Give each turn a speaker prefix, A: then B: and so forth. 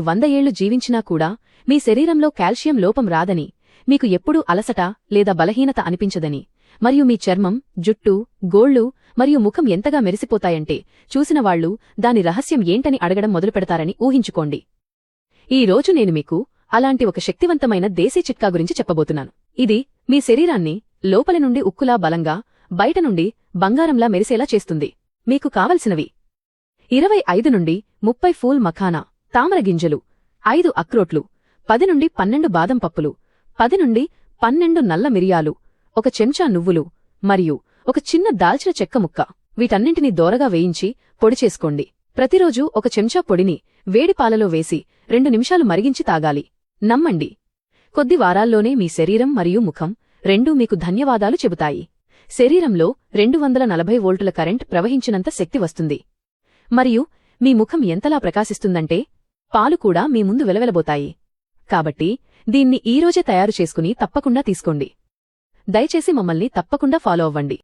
A: 100 ఏళ్లు జీవించినా కూడా మీ శరీరంలో కాల్షియం లోపం రాదని, మీకు ఎప్పుడూ అలసట లేదా బలహీనత అనిపించదని, మరియు మీ చర్మం, జుట్టు, గోళ్లు మరియు ముఖం ఎంతగా మెరిసిపోతాయంటే చూసినవాళ్లు దాని రహస్యం ఏంటని అడగడం మొదలుపెడతారని ఊహించుకోండి. ఈ రోజు నేను మీకు అలాంటి ఒక శక్తివంతమైన దేశీ చిట్కా గురించి చెప్పబోతున్నాను. ఇది మీ శరీరాన్ని లోపలి నుండి ఉక్కులా బలంగా, బయట నుండి బంగారంలా మెరిసేలా చేస్తుంది. మీకు కావలసినవి 25 నుండి 30 ఫూల్ మఖానా, తామర గింజలు, 5 అక్రోట్లు, 10 నుండి 12 బాదం పప్పులు, 10 నుండి 12 నల్ల మిరియాలు, 1 చెంచా నువ్వులు మరియు 1 చిన్న దాల్చిన చెక్క ముక్క. వీటన్నింటినీ దోరగా వేయించి పొడి చేసుకోండి. ప్రతిరోజూ 1 చెంచా పొడిని వేడి పాలలో వేసి 2 నిమిషాలు మరిగించి తాగాలి. నమ్మండి, కొద్ది వారాల్లోనే మీ శరీరం మరియు ముఖం రెండూ మీకు ధన్యవాదాలు చెబుతాయి. శరీరంలో 240 వోల్టుల కరెంట్ ప్రవహించినంత శక్తి వస్తుంది. మరియు మీ ముఖం ఎంతలా ప్రకాశిస్తుందంటే పాలు కూడా మీ ముందు వెలవెలబోతాయి. కాబట్టి దీన్ని ఈరోజే తయారు చేసుకుని తప్పకుండా తీసుకోండి. దయచేసి మమ్మల్ని తప్పకుండా ఫాలో అవ్వండి.